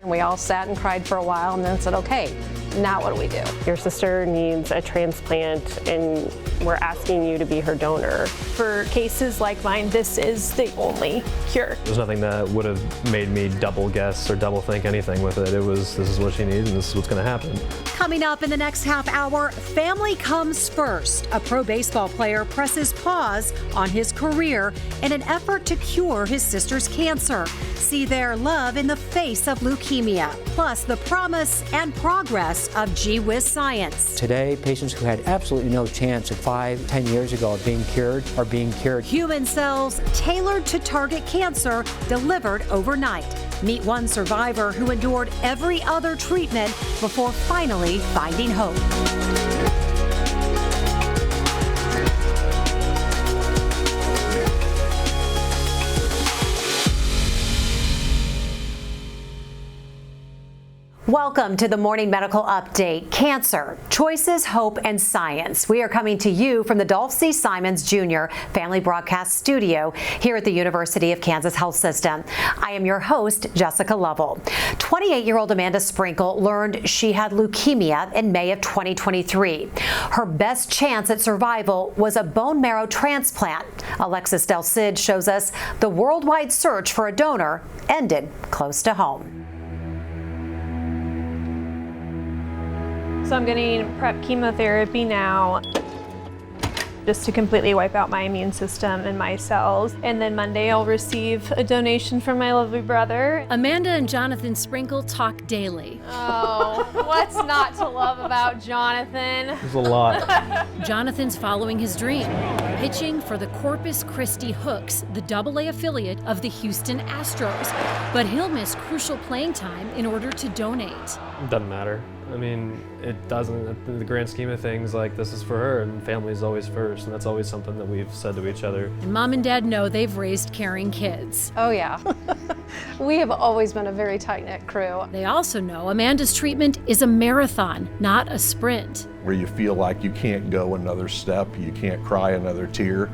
We all sat and cried for a while and then said, okay, now what do we do? Your sister needs a transplant and we're asking you to be her donor. For cases like mine, this is the only cure. There's nothing that would have made me double guess or double think anything with it. It was, this is what she needs and this is what's going to happen. Coming up in the next half hour, family comes first. A pro baseball player presses pause on his career in an effort to cure his sister's cancer. See their love in the face of leukemia, plus the promise and progress of Gee-Whiz science. Today, patients who had absolutely no chance of 5-10 years ago of being cured are being cured. Human cells tailored to target cancer, delivered overnight. Meet one survivor who endured every other treatment before finally finding hope. Welcome to the Morning Medical Update. Cancer, choices, hope, and science. We are coming to you from the Dolph C. Simons Jr. Family Broadcast Studio here at the University of Kansas Health System. I am your host, Jessica Lovell. 28-year-old Amanda Sprinkle learned she had leukemia in May of 2023. Her best chance at survival was a bone marrow transplant. Alexis Del Cid shows us the worldwide search for a donor ended close to home. So I'm getting PrEP chemotherapy now, just to completely wipe out my immune system and my cells. And then Monday I'll receive a donation from my lovely brother. Amanda and Jonathan Sprinkle talk daily. Oh, what's not to love about Jonathan? There's a lot. Jonathan's following his dream, pitching for the Corpus Christi Hooks, the AA affiliate of the Houston Astros. But he'll miss crucial playing time in order to donate. It doesn't matter. I mean, it doesn't, in the grand scheme of things, like, this is for her, and family is always first, and that's always something that we've said to each other. And Mom and Dad know they've raised caring kids. Oh yeah, we have always been a very tight-knit crew. They also know Amanda's treatment is a marathon, not a sprint. Where you feel like you can't go another step, you can't cry another tear,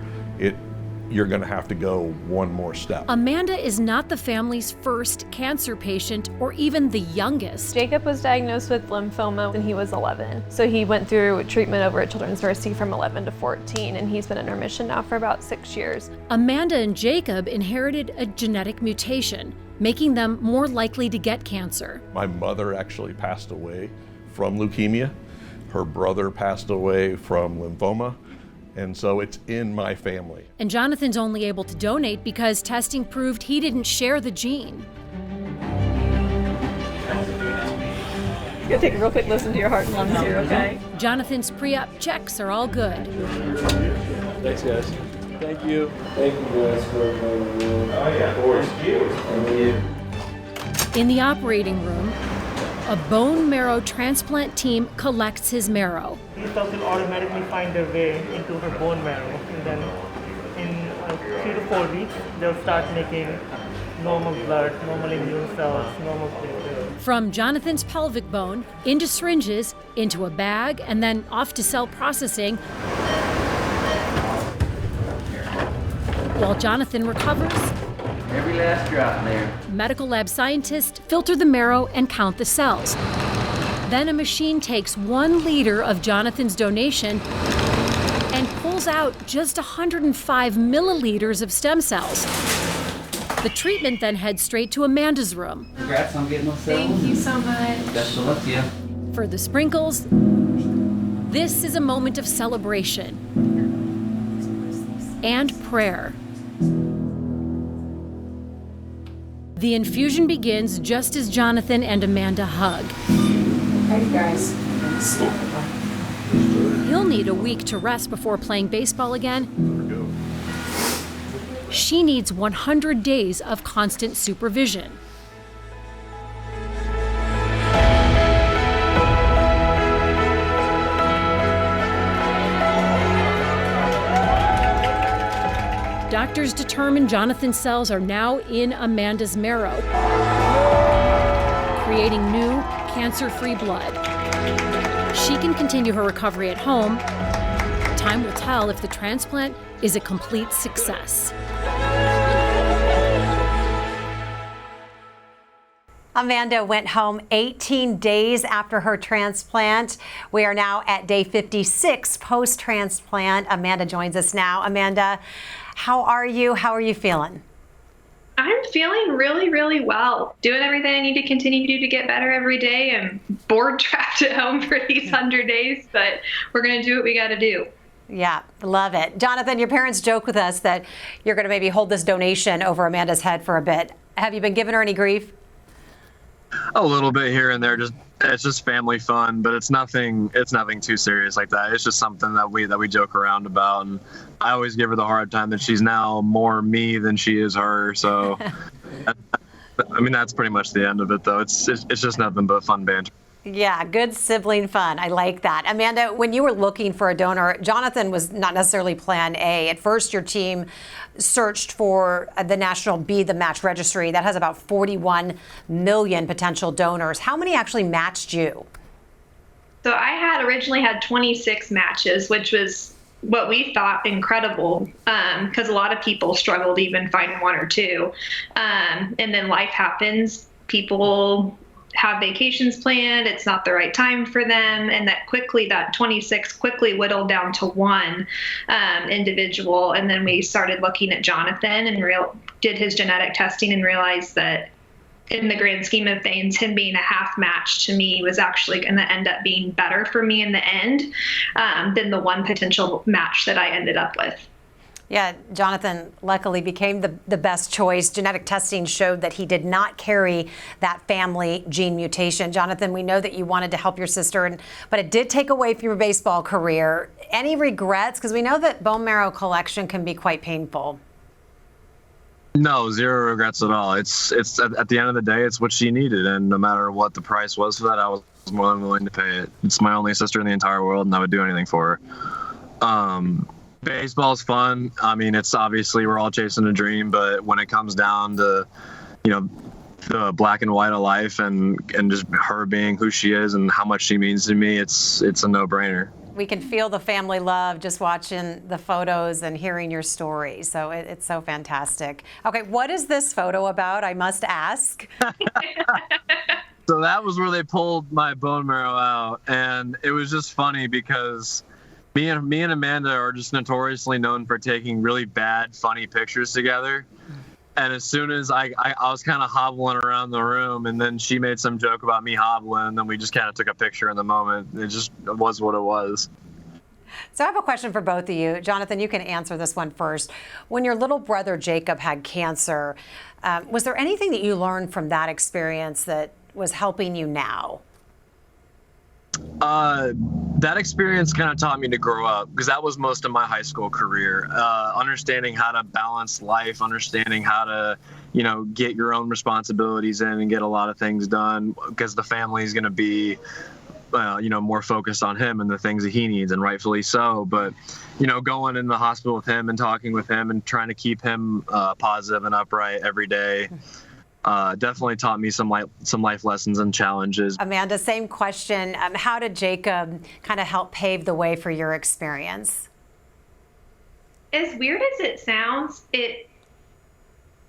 you're gonna have to go one more step. Amanda is not the family's first cancer patient or even the youngest. Jacob was diagnosed with lymphoma when he was 11. So he went through treatment over at Children's Mercy from 11 to 14, and he's been in remission now for about 6 years. Amanda and Jacob inherited a genetic mutation, making them more likely to get cancer. My mother actually passed away from leukemia. Her brother passed away from lymphoma. And so it's in my family. And Jonathan's only able to donate because testing proved he didn't share the gene. You gotta take a real quick listen to your heart and lungs here, okay? Jonathan's pre-op checks are all good. Thanks, guys. Thank you. Thank you guys for In the operating room, a bone marrow transplant team collects his marrow. These cells will automatically find their way into her bone marrow, and then in 3 to 4 weeks, they'll start making normal blood, normal immune cells, normal platelets. From Jonathan's pelvic bone, into syringes, into a bag, and then off to cell processing. While Jonathan recovers, every last drop there. Medical lab scientists filter the marrow and count the cells. Then a machine takes 1 liter of Jonathan's donation and pulls out just 105 milliliters of stem cells. The treatment then heads straight to Amanda's room. Congrats on getting those cells. Thank you so much. Best of luck to you. For the Sprinkles, this is a moment of celebration and prayer. The infusion begins just as Jonathan and Amanda hug. Hey guys. He'll need a week to rest before playing baseball again. She needs 100 days of constant supervision. Doctors determine Jonathan's cells are now in Amanda's marrow, creating new, cancer-free blood. She can continue her recovery at home. Time will tell if the transplant is a complete success. Amanda went home 18 days after her transplant. We are now at day 56 post-transplant. Amanda joins us now. Amanda, how are you? How are you feeling? I'm feeling really, really well. Doing everything I need to continue to do to get better every day. I'm bored trapped at home for these 100 days, but we're going to do what we got to do. Yeah, love it. Jonathan, your parents joke with us that you're going to maybe hold this donation over Amanda's head for a bit. Have you been giving her any grief? A little bit here and there. It's just family fun, but it's nothing too serious like that. It's just something that we joke around about, and I always give her the hard time that she's now more me than she is her. So, I mean, that's pretty much the end of it, though. It's just nothing but fun banter. Yeah, good sibling fun. I like that. Amanda, when you were looking for a donor, Jonathan was not necessarily plan A. At first, your team searched for the National Be the Match Registry. That has about 41 million potential donors. How many actually matched you? So I had originally had 26 matches, which was what we thought incredible, because a lot of people struggled even finding one or two. And then life happens. People have vacations planned, it's not the right time for them, and that 26 quickly whittled down to one individual. And then we started looking at Jonathan and did his genetic testing and realized that in the grand scheme of things, him being a half match to me was actually going to end up being better for me in the end than the one potential match that I ended up with. Yeah, Jonathan luckily became the best choice. Genetic testing showed that he did not carry that family gene mutation. Jonathan, we know that you wanted to help your sister, but it did take away from your baseball career. Any regrets? Because we know that bone marrow collection can be quite painful. No, zero regrets at all. It's at the end of the day, it's what she needed, and no matter what the price was for that, I was more than willing to pay it. It's my only sister in the entire world, and I would do anything for her. Baseball's fun. I mean, it's obviously we're all chasing a dream, but when it comes down to, the black and white of life and just her being who she is and how much she means to me, it's a no-brainer. We can feel the family love just watching the photos and hearing your story. So it's so fantastic. Okay, what is this photo about? I must ask. So that was where they pulled my bone marrow out, and it was just funny because me and Amanda are just notoriously known for taking really bad, funny pictures together. And as soon as I was kind of hobbling around the room, and then she made some joke about me hobbling, and then we just kind of took a picture in the moment. It was what it was. So I have a question for both of you. Jonathan, you can answer this one first. When your little brother Jacob had cancer, was there anything that you learned from that experience that was helping you now? That experience kind of taught me to grow up, because that was most of my high school career. Understanding how to balance life, understanding how to, get your own responsibilities in and get a lot of things done, because the family is going to be, more focused on him and the things that he needs, and rightfully so. But, going in the hospital with him and talking with him and trying to keep him positive and upright every day. Definitely taught me some life lessons and challenges. Amanda, same question. How did Jacob kind of help pave the way for your experience? As weird as it sounds, it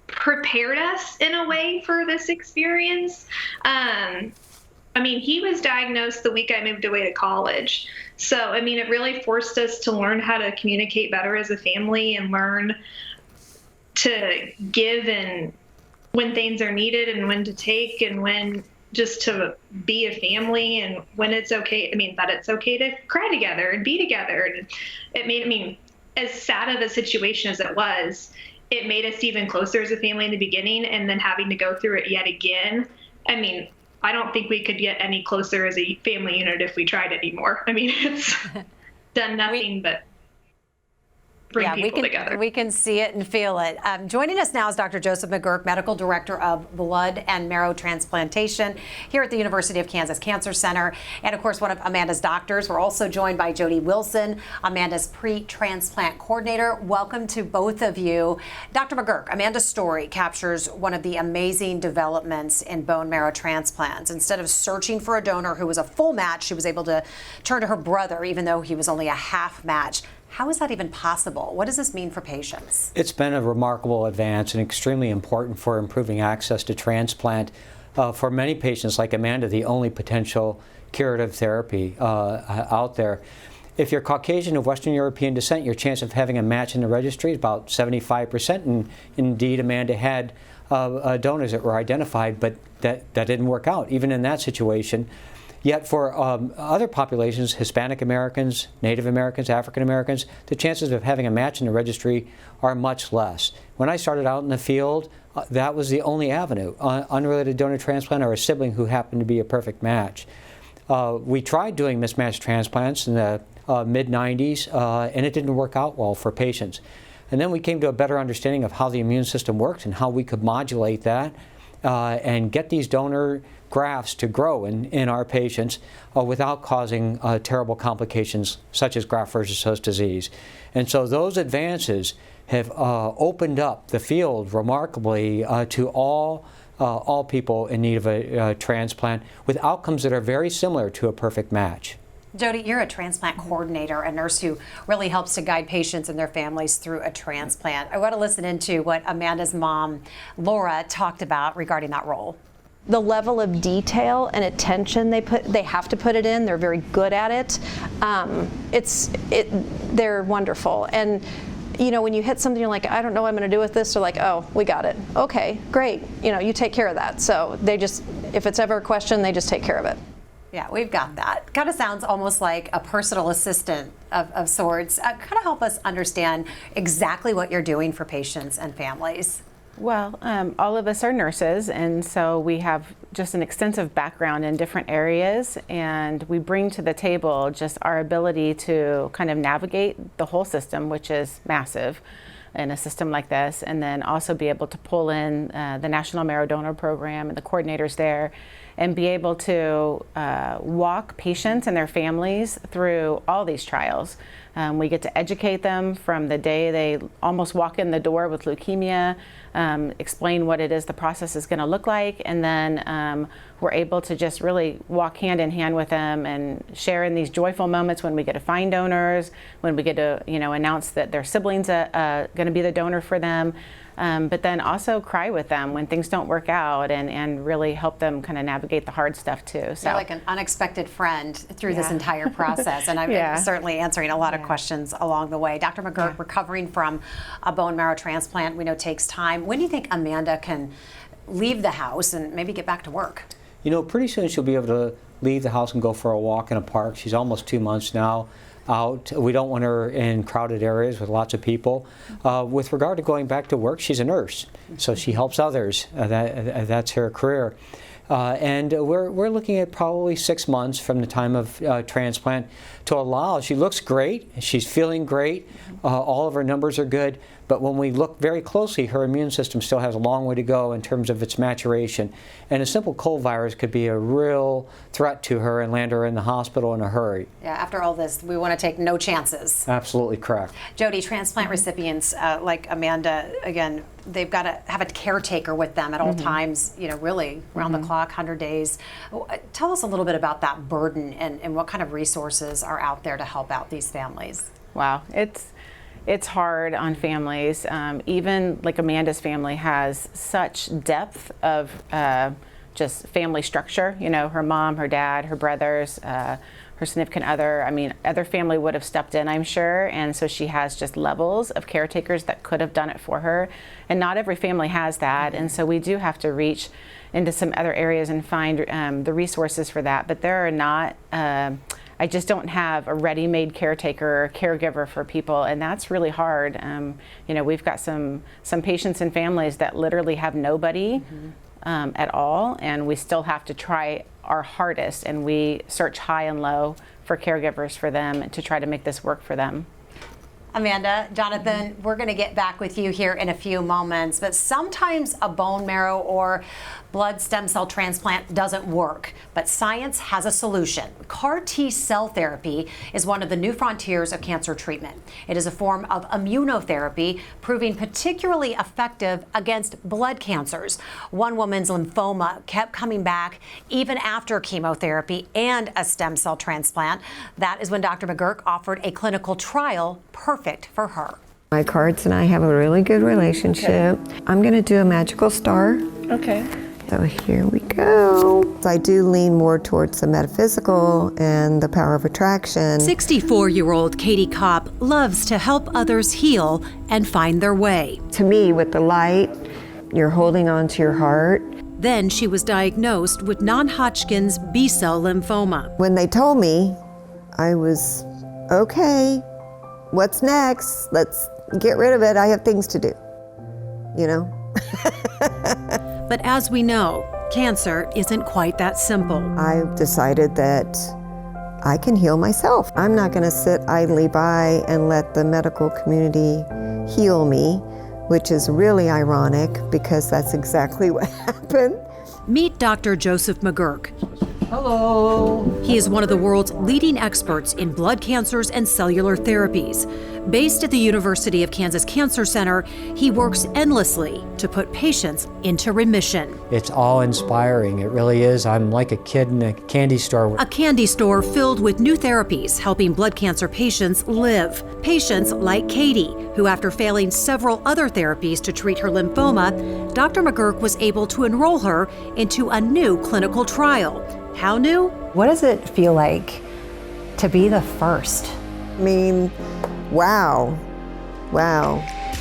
prepared us in a way for this experience. He was diagnosed the week I moved away to college. So, it really forced us to learn how to communicate better as a family and learn to give and when things are needed and when to take and when just to be a family and when it's okay. That it's okay to cry together and be together. And it made, as sad of a situation as it was, it made us even closer as a family in the beginning, and then having to go through it yet again. I don't think we could get any closer as a family unit if we tried anymore. It's done nothing but bring people together. We can see it and feel it. Joining us now is Dr. Joseph McGuirk, Medical Director of Blood and Marrow Transplantation here at the University of Kansas Cancer Center, and of course one of Amanda's doctors. We're also joined by Jody Wilson, Amanda's Pre-Transplant Coordinator. Welcome to both of you. Dr. McGuirk, Amanda's story captures one of the amazing developments in bone marrow transplants. Instead of searching for a donor who was a full match, she was able to turn to her brother even though he was only a half match. How is that even possible? What does this mean for patients? It's been a remarkable advance and extremely important for improving access to transplant. for many patients like Amanda, the only potential curative therapy out there. If you're Caucasian of Western European descent, your chance of having a match in the registry is about 75%, and indeed Amanda had donors that were identified, but that didn't work out, even in that situation. Yet for other populations, Hispanic Americans, Native Americans, African Americans, the chances of having a match in the registry are much less. When I started out in the field, that was the only avenue, unrelated donor transplant or a sibling who happened to be a perfect match. We tried doing mismatched transplants in the mid-90s, and it didn't work out well for patients. And then we came to a better understanding of how the immune system works and how we could modulate that and get these donor grafts to grow in our patients without causing terrible complications such as graft versus host disease. And so those advances have opened up the field remarkably to all people in need of a transplant with outcomes that are very similar to a perfect match. Jody, you're a transplant coordinator, a nurse who really helps to guide patients and their families through a transplant. I want to listen into what Amanda's mom, Laura, talked about regarding that role. The level of detail and attention they have to put it in. They're very good at it. They're wonderful. And you know, when you hit something, you're like, I don't know what I'm going to do with this. They're like, oh, we got it. Okay, great. You know, you take care of that. So they just, if it's ever a question, they just take care of it. Yeah, we've got that. Kind of sounds almost like a personal assistant of sorts. Kind of help us understand exactly what you're doing for patients and families. Well, all of us are nurses, and so we have just an extensive background in different areas, and we bring to the table just our ability to kind of navigate the whole system, which is massive in a system like this, and then also be able to pull in the National Marrow Donor Program and the coordinators there, and be able to walk patients and their families through all these trials. We get to educate them from the day they almost walk in the door with leukemia, explain what it is the process is going to look like, and then we're able to just really walk hand in hand with them and share in these joyful moments when we get to find donors, when we get to announce that their siblings are going to be the donor for them. But then also cry with them when things don't work out and really help them kind of navigate the hard stuff too. So you're like an unexpected friend through this entire process, and I'm certainly answering a lot of questions along the way. Dr. McGuirk, recovering from a bone marrow transplant, we know takes time. When do you think Amanda can leave the house and maybe get back to work? You know, pretty soon she'll be able to leave the house and go for a walk in a park. She's almost 2 months now out. We don't want her in crowded areas with lots of people. With regard to going back to work, she's a nurse, so she helps others. That's her career. And we're looking at probably 6 months from the time of transplant to allow. She looks great, she's feeling great, all of her numbers are good, but when we look very closely, her immune system still has a long way to go in terms of its maturation. And a simple cold virus could be a real threat to her and land her in the hospital in a hurry. Yeah, after all this, we want to take no chances. Absolutely correct. Jody, transplant recipients like Amanda, again, they've got to have a caretaker with them at all times, you know, really around the clock, 100 days. Tell us a little bit about that burden and what kind of resources are out there to help out these families. Wow, it's hard on families. Even like Amanda's family has such depth of just family structure. You know, her mom, her dad, her brothers, her significant other. I mean, other family would have stepped in, I'm sure, and so she has just levels of caretakers that could have done it for her, and not every family has that, and so we do have to reach into some other areas and find the resources for that, but there are not, I just don't have a ready-made caretaker or caregiver for people, and that's really hard. You know, we've got some patients and families that literally have nobody at all, and we still have to try our hardest, and we search high and low for caregivers for them to try to make this work for them. Amanda, Jonathan, we're going to get back with you here in a few moments, but sometimes a bone marrow or blood stem cell transplant doesn't work, but science has a solution. CAR T-cell therapy is one of the new frontiers of cancer treatment. It is a form of immunotherapy proving particularly effective against blood cancers. One woman's lymphoma kept coming back even after chemotherapy and a stem cell transplant. That is when Dr. McGuirk offered a clinical trial perfect for her. My cards and I have a really good relationship. I'm going to do a magical star. Okay. So here we go. I do lean more towards the metaphysical and the power of attraction. 64-year-old Katie Kopp loves to help others heal and find their way. To me, with the light, you're holding on to your heart. Then she was diagnosed with non-Hodgkin's B-cell lymphoma. When they told me, I was, okay, what's next? Let's get rid of it. I have things to do, you know? But as we know, cancer isn't quite that simple. I decided that I can heal myself. I'm not going to sit idly by and let the medical community heal me, which is really ironic because that's exactly what happened. Meet Dr. Joseph McGuirk. Hello. He is one of the world's leading experts in blood cancers and cellular therapies. Based at the University of Kansas Cancer Center, he works endlessly to put patients into remission. It's awe-inspiring, it really is. I'm like a kid in a candy store. A candy store filled with new therapies helping blood cancer patients live. Patients like Katie, who after failing several other therapies to treat her lymphoma, Dr. McGuirk was able to enroll her into a new clinical trial. How new? What does it feel like to be the first? I mean, wow.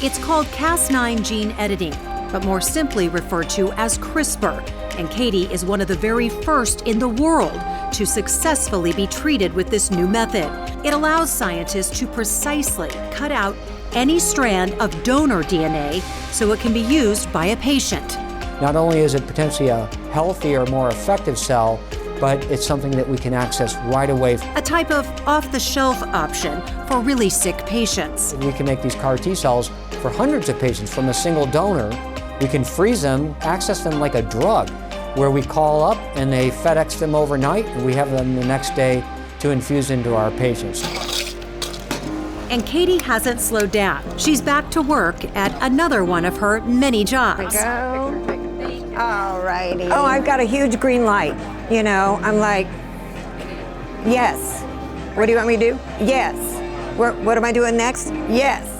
It's called Cas9 gene editing, but more simply referred to as CRISPR. And Katie is one of the very first in the world to successfully be treated with this new method. It allows scientists to precisely cut out any strand of donor DNA so it can be used by a patient. Not only is it potentially a healthier, more effective cell, but it's something that we can access right away. A type of off-the-shelf option for really sick patients. We can make these CAR T cells for hundreds of patients from a single donor. We can freeze them, access them like a drug, where we call up and they FedEx them overnight, and we have them the next day to infuse into our patients. And Katie hasn't slowed down. She's back to work at another one of her many jobs. All righty. Oh, I've got a huge green light. You know, I'm like, yes. What do you want me to do? Yes. What am I doing next? Yes.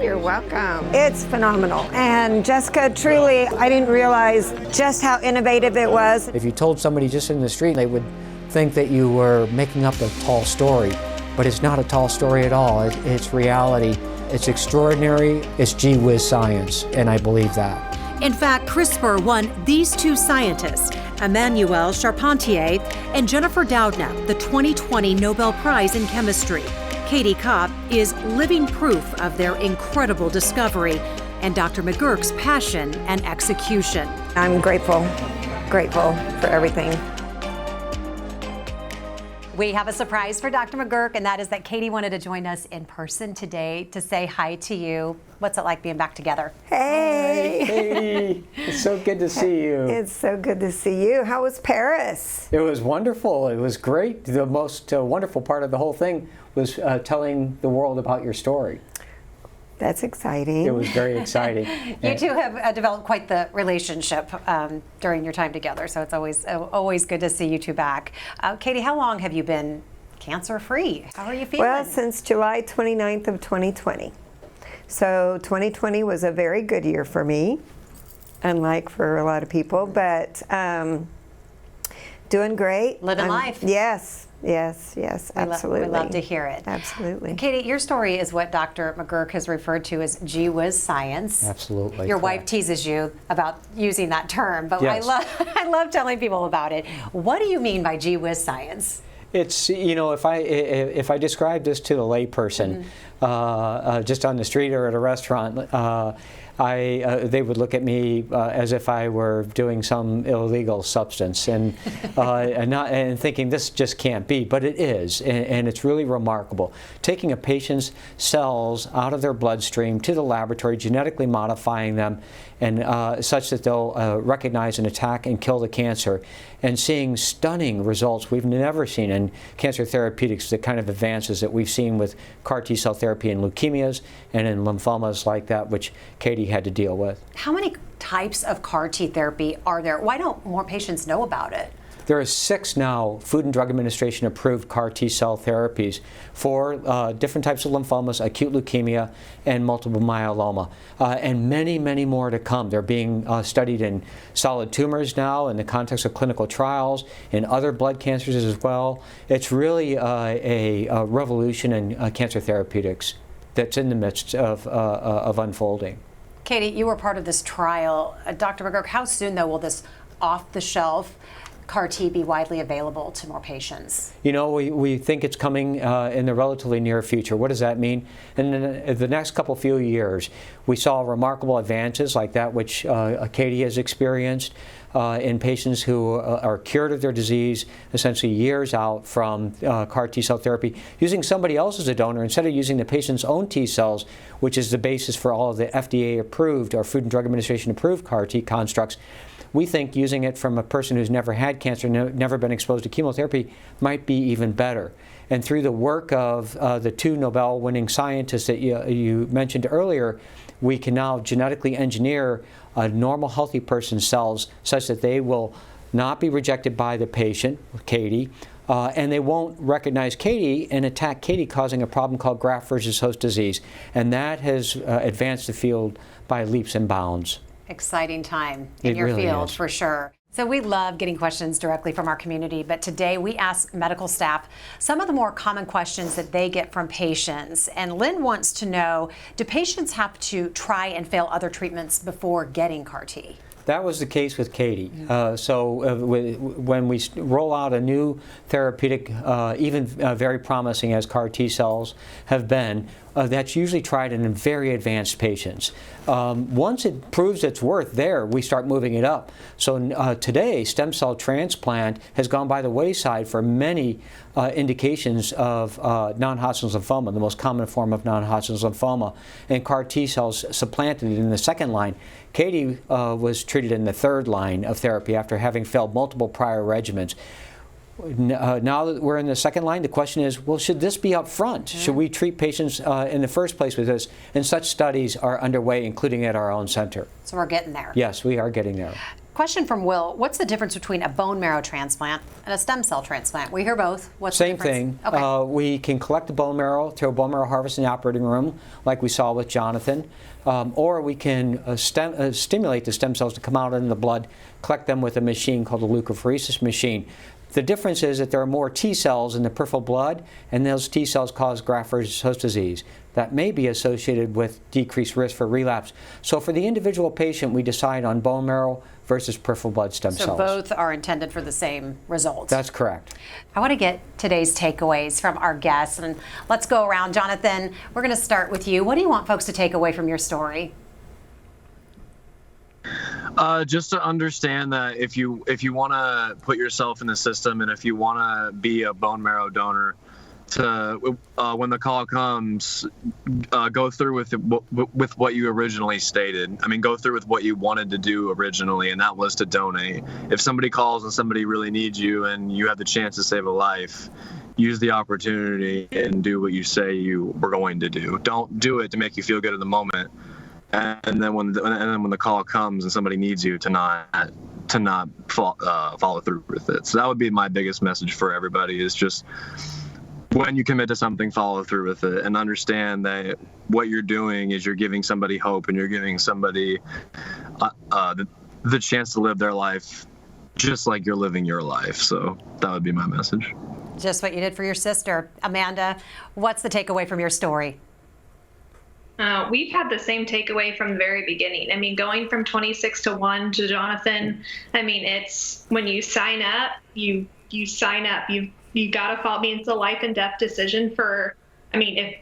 You're welcome. It's phenomenal. And Jessica, truly, I didn't realize just how innovative it was. If you told somebody just in the street, they would think that you were making up a tall story. But it's not a tall story at all. It's reality. It's extraordinary. It's Gee-Whiz science, and I believe that. In fact, CRISPR won these two scientists, Emmanuelle Charpentier and Jennifer Doudna, the 2020 Nobel Prize in Chemistry. Katie Kopp is living proof of their incredible discovery and Dr. McGuirk's passion and execution. I'm grateful for everything. We have a surprise for Dr. McGuirk, and that is that Katie wanted to join us in person today to say hi to you. What's it like being back together? Hey! Hey, it's so good to see you. It's so good to see you. How was Paris? It was wonderful. It was great. The most wonderful part of the whole thing was telling the world about your story. That's exciting. It was very exciting. You two have developed quite the relationship during your time together, so it's always good to see you two back. Katie, how long have you been cancer-free? How are you feeling? Well, since July 29th of 2020. So 2020 was a very good year for me, unlike for a lot of people, but doing great. Living life. Yes, absolutely. We love to hear it. Absolutely. Katie, your story is what Dr. McGuirk has referred to as Gee-Whiz science. Absolutely. Your wife teases you about using that term, but yes. I love telling people about it. What do you mean by Gee-Whiz science? It's, you know, if I describe this to the layperson, just on the street or at a restaurant, they would look at me as if I were doing some illegal substance, and thinking this just can't be, but it is, and it's really remarkable. Taking a patient's cells out of their bloodstream to the laboratory, genetically modifying them, and such that they'll recognize and attack and kill the cancer, and seeing stunning results we've never seen in cancer therapeutics, the kind of advances that we've seen with CAR T cell therapy in leukemias and in lymphomas like that, which Katie had to deal with. How many types of CAR T therapy are there? Why don't more patients know about it? There are 6 now Food and Drug Administration approved CAR T-cell therapies for different types of lymphomas, acute leukemia, and multiple myeloma, and many, many more to come. They're being studied in solid tumors now in the context of clinical trials, in other blood cancers as well. It's really a revolution in cancer therapeutics that's in the midst of unfolding. Katie, you were part of this trial. Dr. McGuirk, how soon, though, will this off-the-shelf CAR T be widely available to more patients? You know, we think it's coming in the relatively near future. What does that mean? In the next few years, we saw remarkable advances like that which Katie has experienced in patients who are cured of their disease, essentially years out from CAR T-cell therapy, using somebody else as a donor instead of using the patient's own T-cells, which is the basis for all of the FDA-approved or Food and Drug Administration-approved CAR T constructs. We think using it from a person who's never had cancer, never been exposed to chemotherapy, might be even better. And through the work of the 2 Nobel-winning scientists that you mentioned earlier, we can now genetically engineer a normal, healthy person's cells such that they will not be rejected by the patient, Katie, and they won't recognize Katie and attack Katie, causing a problem called graft versus host disease. And that has advanced the field by leaps and bounds. Exciting time in your really field, is. for sure. So we love getting questions directly from our community, but today we ask medical staff some of the more common questions that they get from patients. And Lynn wants to know, do patients have to try and fail other treatments before getting CAR T? That was the case with Katie. When we roll out a new therapeutic, even very promising as CAR T cells have been, that's usually tried in very advanced patients. Once it proves its worth there, we start moving it up. So today, stem cell transplant has gone by the wayside for many indications of non-Hodgkin's lymphoma, the most common form of non-Hodgkin's lymphoma, and CAR T cells supplanted it in the second line. Katie was treated in the third line of therapy after having failed multiple prior regimens. Now that we're in the second line, the question is, well, should this be up front? Should we treat patients in the first place with this? And such studies are underway, including at our own center. So we're getting there. Yes, we are getting there. Question from Will, what's the difference between a bone marrow transplant and a stem cell transplant? We hear both. What's Same the difference? thing. Okay. We can collect the bone marrow through a bone marrow harvest in the operating room, like we saw with Jonathan, or we can stimulate the stem cells to come out in the blood, collect them with a machine called the leukapheresis machine. The difference is that there are more T cells in the peripheral blood, and those T cells cause graft versus host disease. That may be associated with decreased risk for relapse. So for the individual patient, we decide on bone marrow versus peripheral blood stem cells. So both are intended for the same results. That's correct. I want to get today's takeaways from our guests, and let's go around. Jonathan, we're going to start with you. What do you want folks to take away from your story? Just to understand that if you want to put yourself in the system, and if you want to be a bone marrow donor, to when the call comes, go through with what you originally stated. I mean, go through with what you wanted to do originally, and that was to donate. If somebody calls and somebody really needs you, and you have the chance to save a life, use the opportunity and do what you say you were going to do. Don't do it to make you feel good in the moment. And then when the call comes and somebody needs you, to not follow through with it. So that would be my biggest message for everybody, is just when you commit to something, follow through with it, and understand that what you're doing is you're giving somebody hope, and you're giving somebody the chance to live their life just like you're living your life. So that would be my message. Just what you did for your sister. Amanda, what's the takeaway from your story? We've had the same takeaway from the very beginning. I mean, going from 26-1 to Jonathan, I mean, it's when you sign up, you sign up. You got to follow me. It's a life and death decision for, I mean, if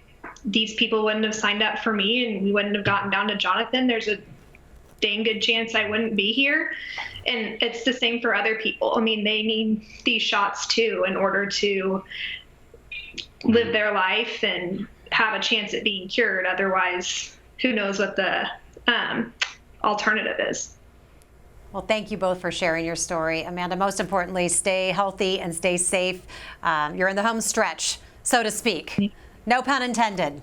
these people wouldn't have signed up for me and we wouldn't have gotten down to Jonathan, there's a dang good chance I wouldn't be here. And it's the same for other people. I mean, they need these shots too in order to live their life and have a chance at being cured. Otherwise, who knows what the alternative is. Well, thank you both for sharing your story. Amanda, most importantly, stay healthy and stay safe. You're in the home stretch, so to speak. No pun intended.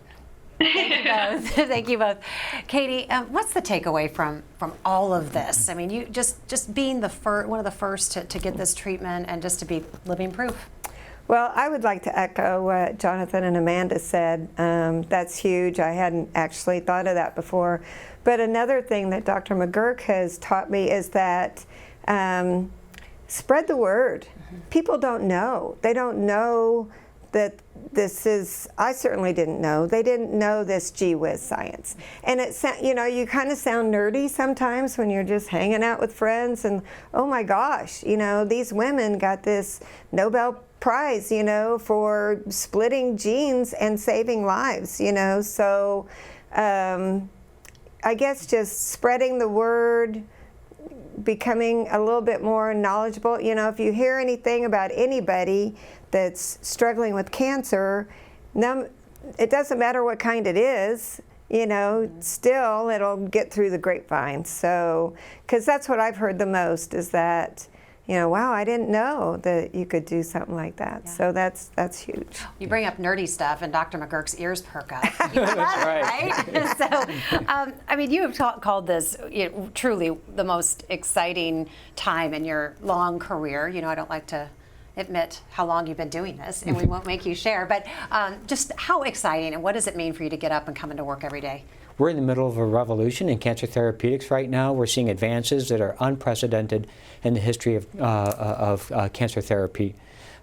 Thank you both. Thank you both. Katie, what's the takeaway from all of this? I mean, you just being one of the first to get this treatment and just to be living proof. Well, I would like to echo what Jonathan and Amanda said. That's huge. I hadn't actually thought of that before. But another thing that Dr. McGuirk has taught me is that spread the word. People don't know. They don't know that this is, I certainly didn't know. They didn't know this Gee-Whiz science. And you kind of sound nerdy sometimes when you're just hanging out with friends and, oh my gosh, these women got this Nobel Prize, for splitting genes and saving lives, So I guess just spreading the word, becoming a little bit more knowledgeable. If you hear anything about anybody that's struggling with cancer, it doesn't matter what kind it is, still it'll get through the grapevine. So, because that's what I've heard the most is that, wow, I didn't know that you could do something like that. Yeah. So that's huge. You bring up nerdy stuff and Dr. McGuirk's ears perk up. You love it, right? So, I mean, you have called this truly the most exciting time in your long career. I don't like to admit how long you've been doing this, and we won't make you share, but just how exciting and what does it mean for you to get up and come into work every day? We're in the middle of a revolution in cancer therapeutics right now. We're seeing advances that are unprecedented in the history of cancer therapy.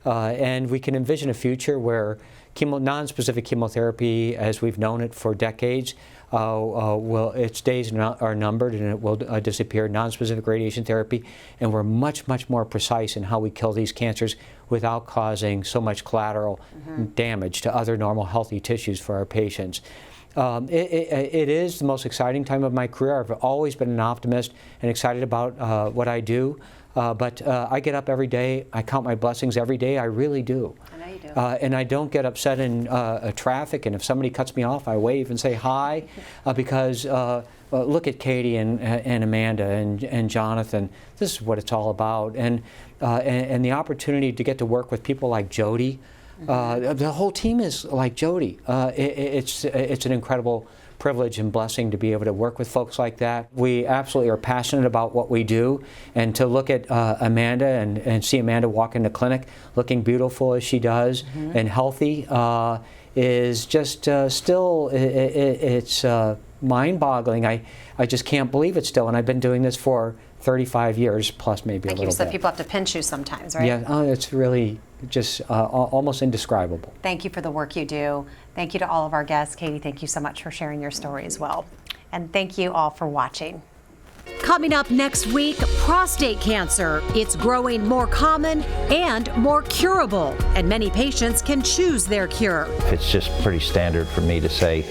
And we can envision a future where non-specific chemotherapy, as we've known it for decades, its days are numbered and it will disappear. Non-specific radiation therapy, and we're much, much more precise in how we kill these cancers without causing so much collateral damage to other normal healthy tissues for our patients. It is the most exciting time of my career. I've always been an optimist and excited about what I do. But I get up every day. I count my blessings every day. I really do. I know you do. And I don't get upset in traffic. And if somebody cuts me off, I wave and say hi because look at Katie and Amanda and Jonathan. This is what it's all about. And the opportunity to get to work with people like Jody. The whole team is like Jody. It's an incredible privilege and blessing to be able to work with folks like that. We absolutely are passionate about what we do, and to look at Amanda and see Amanda walk into clinic looking beautiful as she does and healthy is just still, it's mind-boggling. I just can't believe it still, and I've been doing this for 35 years plus maybe a little bit. You said people have to pinch you sometimes, right? Yeah, it's really just almost indescribable. Thank you for the work you do. Thank you to all of our guests. Katie, thank you so much for sharing your story as well. And thank you all for watching. Coming up next week, prostate cancer. It's growing more common and more curable, and many patients can choose their cure. It's just pretty standard for me to say,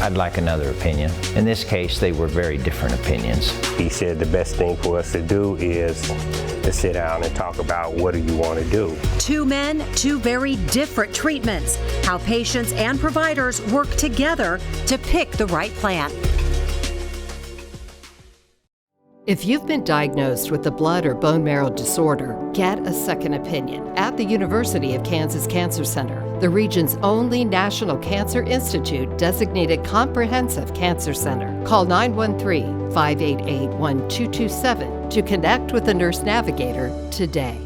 I'd like another opinion. In this case, they were very different opinions. He said the best thing for us to do is to sit down and talk about what do you want to do. Two men, two very different treatments. How patients and providers work together to pick the right plan. If you've been diagnosed with a blood or bone marrow disorder, get a second opinion at the University of Kansas Cancer Center, the region's only National Cancer Institute designated comprehensive cancer center. Call 913-588-1227 to connect with a nurse navigator today.